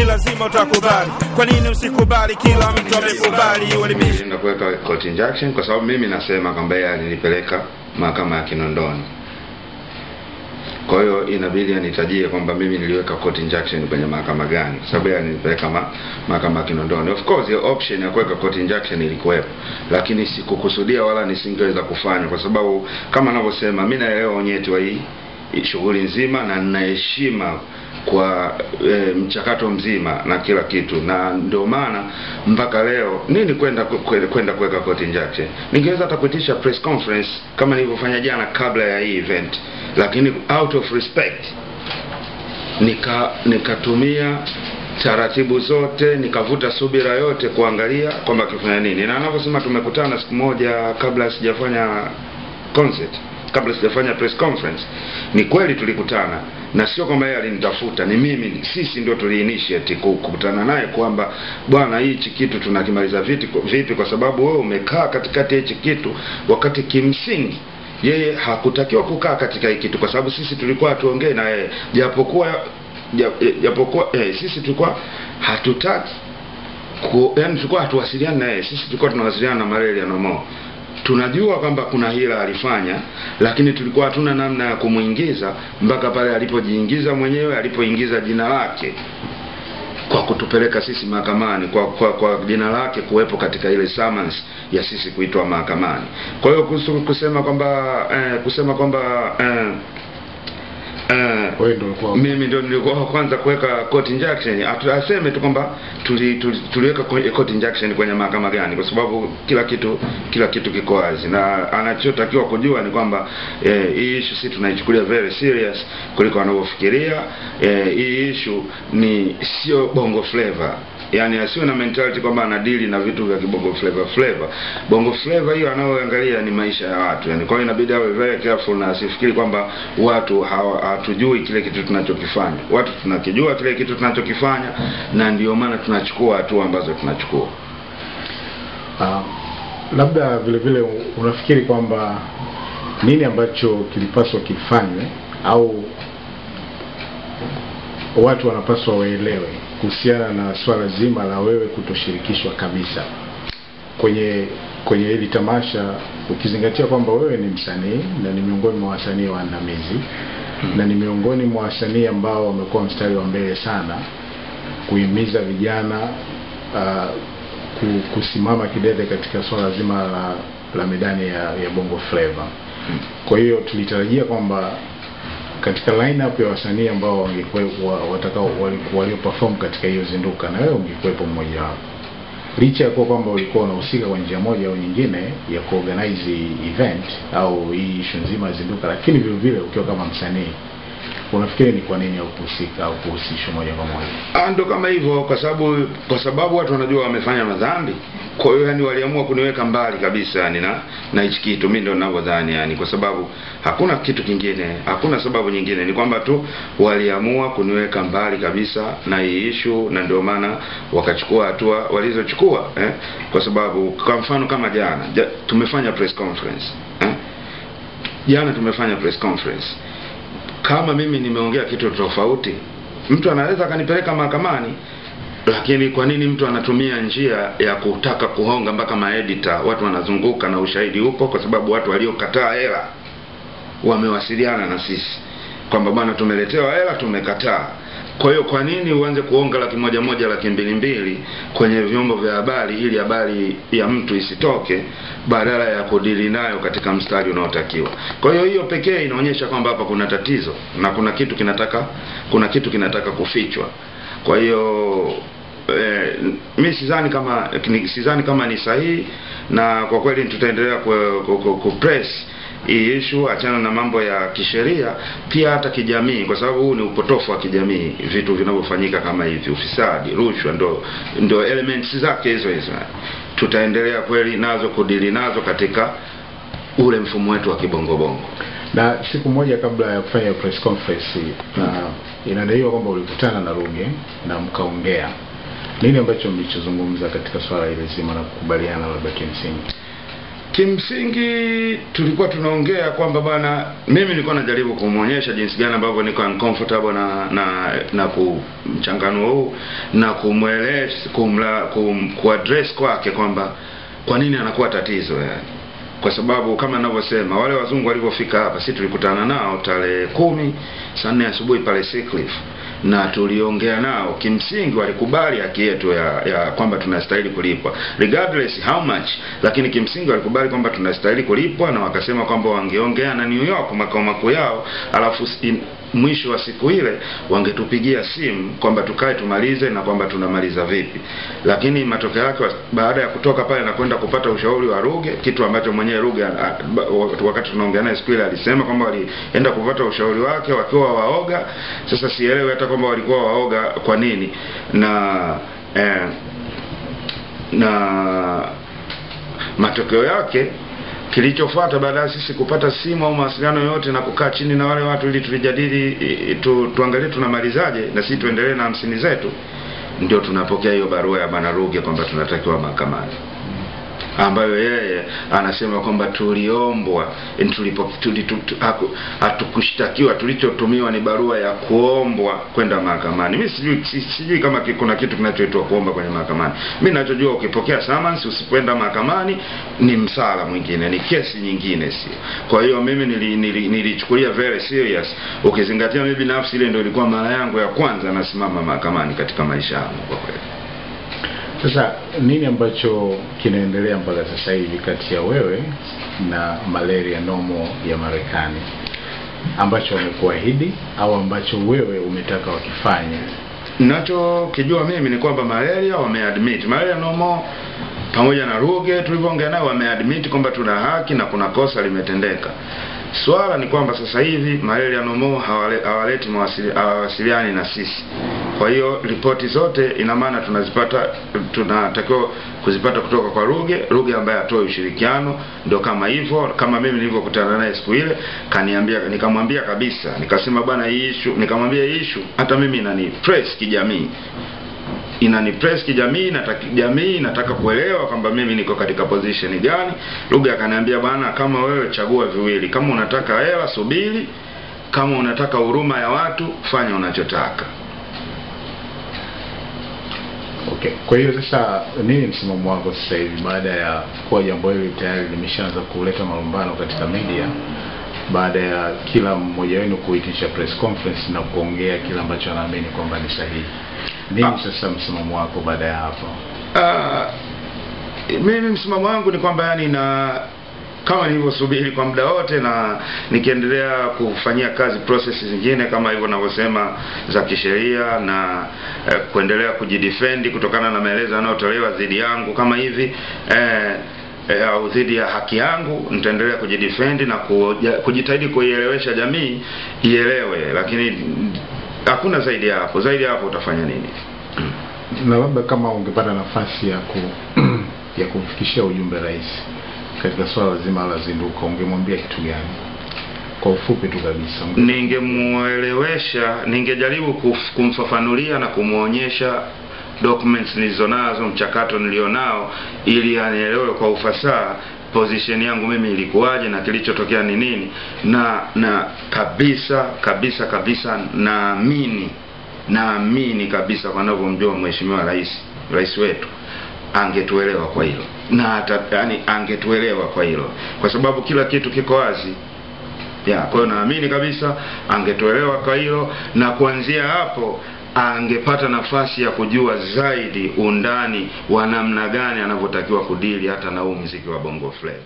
lazima utakubali. Kwa nini usikubali? Kila mtu amekubali uelimisha. Ndio kuweka court injunction kwa sababu mimi nasema kwamba yeye alinipeleka mahakama ya Kinondoni. Kwa hiyo inabidi anitajie kwamba mimi niliweka court injunction kwenye mahakama gani, kwa sababu yeye alinipeleka mahakama ya Kinondoni. Of course the option ya kuweka court injunction ilikuwepo, lakini sikukusudia wala nisingeweza kufanya, kwa sababu kama ninavyosema mimi naelewa unyeti wa hii shughuli nzima na ninaheshima kwa mchakato mzima na kila kitu, na ndio maana mpaka leo nini kwenda kuweka court injunction. Ningeweza hata kuitisha press conference kama nilivyofanya jana kabla ya hii event, lakini out of respect nikatumia taratibu zote, nikavuta subira yote kuangalia kwamba kifanya nini. Na anavyosema tumekutana siku moja kabla sijafanya concert, kabla sijafanya press conference, ni kweli tulikutana, na sio kwamba yeye alinitafuta, ni mimi, sisi ndio tuliinitiate kukutana naye kwamba bwana, hichi kitu tunakimaliza vipi, kwa sababu wewe umekaa katikati ya hichi kitu wakati kimsingi yeye hakutakiwa kukaa katika hiki kitu, kwa sababu sisi tulikuwa tuongee na yeye, japokuwa sisi tulikuwa hatutaki yani tulikuwa hatuwasiliana na yeye, sisi tulikuwa tunawasiliana na Mareli Anomo. Tunajua kwamba kuna hila alifanya, lakini tulikuwa hatuna namna ya kumuingiza mpaka pale alipojiingiza mwenyewe, alipoingiza jina lake kwa kutupeleka sisi mahakamani, kwa jina lake kuwepo katika ile summons ya sisi kuitwa mahakamani. Kwa hiyo kusema kwamba mimi ndio nilikuwa kwanza kuweka court injunction, aseme tu kwamba tuliweka court injunction kwenye mahakama gani, kwa sababu kila kitu kiko wazi, na anachotakiwa kujua ni kwamba hii issue sisi tunaichukulia very serious kuliko wanavyofikiria. Hii issue ni sio bongo flavor, yani asiwe na mentality kwamba anadili na vitu vya kibongo flavor. Bongo flavor hiyo anaoangalia ni maisha ya watu, yani kwa hiyo inabidi awe very careful na asifikiri kwamba watu hatujui kile kitu tunachokifanya. Watu tunakijua kile kitu tunachokifanya, na ndio maana tunachukua hatua ambazo tunachukua. Labda vile unafikiri kwamba nini ambacho kilipaswa kifanywe au watu wanapaswa waelewe kuhusiana na swala zima la wewe kutoshirikishwa kabisa kwenye hili tamasha, ukizingatia kwamba wewe ni msanii na ni miongoni mwa wasanii waandamizi na ni miongoni mwa wasanii ambao wamekuwa mstari wa mbele sana kuhimiza vijana kusimama kidete katika swala zima la medani ya bongo flavor. Kwa hiyo tulitarajia kwamba katika lineup ya wasanii ambao walio perform katika hiyo zinduka, na wewe ungekuwepo mmoja wao, licha ya kwamba ulikuwa unahusika kwa njia moja au nyingine ya kuorganize event au hii issue nzima zinduka, lakini vile ukiwa kama msanii, unafikiri ni kwa nini haukuhusika au kuhusishwa moja kwa moja? Ndio kama hivyo, kwa sababu watu wanajua wamefanya madhambi. Kwa hiyo yani waliamua kuniweka mbali kabisa yani na hichi kitu. Mimi ndio ninavyodhani yani, kwa sababu hakuna kitu kingine, hakuna sababu nyingine, ni kwamba tu waliamua kuniweka mbali kabisa na hii issue, na ndio maana wakachukua hatua walizochukua kwa sababu kwa mfano kama jana tumefanya press conference jana tumefanya press conference. Kama mimi nimeongea kitu tofauti, mtu anaweza kanipeleka mahakamani, lakini kwa nini mtu anatumia njia ya kutaka kuhonga mpaka maeditor, watu wanazunguka na ushahidi upo? Kwa sababu watu waliokataa hela wamewasiliana na sisi kwamba bwana tumeletewa hela tumekataa. Kwa hiyo kwa nini uanze kuonga laki moja, laki mbili kwenye vyombo vya habari ili habari ya mtu isitoke, badala ya kudili nayo katika mstari unaotakiwa? Kwa hiyo pekee inaonyesha kwamba hapa kuna tatizo na kuna kitu kinataka kufichwa. Kwa hiyo mimi sidhani kama ni sahihi, na kwa kweli tutaendelea kupress hii issue, achana na mambo ya kisheria, pia hata kijamii, kwa sababu huu ni upotofu wa kijamii. Vitu vinavyofanyika kama hivi, ufisadi, rushwa, ndo elements zake hizo. Tutaendelea kweli nazo kudili nazo katika ule mfumo wetu wa kibongobongo. Na siku moja kabla ya kufanya press conference inadaiwa kwamba ulikutana na Ruge na mkaongea. Nini ambacho mlichozungumza katika swala ile zima na kukubaliana labda kimsingi? Kimsingi tulikuwa tunaongea kwamba bwana, mimi nilikuwa najaribu kumuonyesha jinsi gani ambavyo niko uncomfortable na kumchanganuo huu na kumweleza kuaddress kwake kwamba kwa nini anakuwa tatizo yani. Kwa sababu kama ninavyosema, wale wazungu walipofika hapa, sisi tulikutana nao tarehe 10 saa 4 asubuhi pale Seacliff, na tuliongea nao. Kimsingi walikubali haki yetu ya kwamba tunastahili kulipwa regardless how much, lakini kimsingi walikubali kwamba tunastahili kulipwa, na wakasema kwamba wangeongea na New York makao makuu yao, alafu mwisho wa siku ile wangetupigia simu kwamba tukae tumalize na kwamba tunamaliza vipi. Lakini matokeo yake baada ya kutoka pale na kwenda kupata ushauri wa Ruge, kitu ambacho mwenyewe Ruge wakati tunaongea naye siku ile alisema kwamba walienda kupata ushauri wake wakiwa waoga. Sasa sielewi hata kwamba walikuwa waoga kwa nini, na matokeo yake kilichofuata baada ya sisi kupata simu au mawasiliano yote na kukaa chini na wale watu ili tulijadili tuangalie tunamalizaje na sisi tuendelee na 50 zetu, ndio tunapokea hiyo barua ya Bwana Ruge kwamba tunatakiwa mahakamani, ambayo yeye anasema kwamba tuliombwa, hatukushtakiwa, tulichotumiwa ni barua ya kuombwa kwenda mahakamani. Mimi sijui kama kuna kitu kinachoitwa kuomba kwenye mahakamani. Mimi ninachojua, ukipokea summons usipoenda mahakamani ni msala mwingine, ni kesi nyingine, sio. Kwa hiyo mimi nilichukulia very serious, ukizingatia mimi binafsi ile ndio ilikuwa mara yangu ya kwanza nasimama mahakamani katika maisha yangu kwa kweli. Sasa nini ambacho kinaendelea mpaka sasa hivi kati ya wewe na Malaria Normal ya Marekani, ambacho wamekuahidi au ambacho wewe umetaka wakifanye? Ninachokijua mimi ni kwamba Malaria wameadmit, Malaria Normal pamoja na Ruge tulivyoongea nao wameadmit kwamba tuna haki na kuna kosa limetendeka. Swala ni kwamba sasa hivi Malaria Normal hawaleti mawasiliani na sisi. Kwa hiyo ripoti zote ina maana tunatakiwa kuzipata kutoka kwa Ruge ambaye atoe ushirikiano. Ndio kama hivyo, kama mimi nilivyokutana naye siku ile, kaniambia, nikamwambia kabisa, nikasema bwana, hii issue, nikamwambia hii issue hata mimi inanipress kijamii, jamii nataka kuelewa kwamba mimi niko katika position gani. Ruge akaniambia, bwana, kama wewe chagua viwili, kama unataka hela subiri, kama unataka huruma ya watu fanya unachotaka. Okay. Kwa hiyo sasa nini msimamo wako sasa hivi baada ya kwa jambo hili tayari limeshaanza kuleta malumbano katika media, baada ya kila mmoja wenu kuitisha press conference na kuongea kila ambacho anaamini kwamba ni sahihi? Nini sasa msimamo wako baada ya hapo? Mimi msimamo wangu ni kwamba yani kama nilivyosubiri kwa muda wote na nikiendelea kufanyia kazi process zingine kama hivyo ninavyosema za kisheria na kuendelea kujidefend kutokana na maelezo yanayotolewa dhidi yangu kama hivi au dhidi ya haki yangu, nitaendelea kujidefend na kujitahidi kuielewesha jamii ielewe, lakini hakuna zaidi ya hapo. Zaidi ya hapo utafanya nini? Na labda kama ungepata nafasi ya kumfikishia ujumbe rais katika swala zima la zinduko, ungemwambia kitu gani kwa ufupi tu kabisa? Ningemuelewesha, ningejaribu kumfafanulia na kumuonyesha documents nilizonazo, mchakato nilionao, ili anielewe kwa ufasaha position yangu mimi ilikuwaje na kilichotokea ni nini. Na kabisa naamini kabisa kwa ninavyomjua mheshimiwa rais wetu angetuelewa kwa hilo, na yani angetuelewa kwa hilo, kwa sababu kila kitu kiko wazi. Kwa hiyo naamini kabisa angetuelewa kwa hilo, na kuanzia hapo angepata nafasi ya kujua zaidi undani wa namna gani anavyotakiwa kudili hata na huu muziki wa Bongo Flava.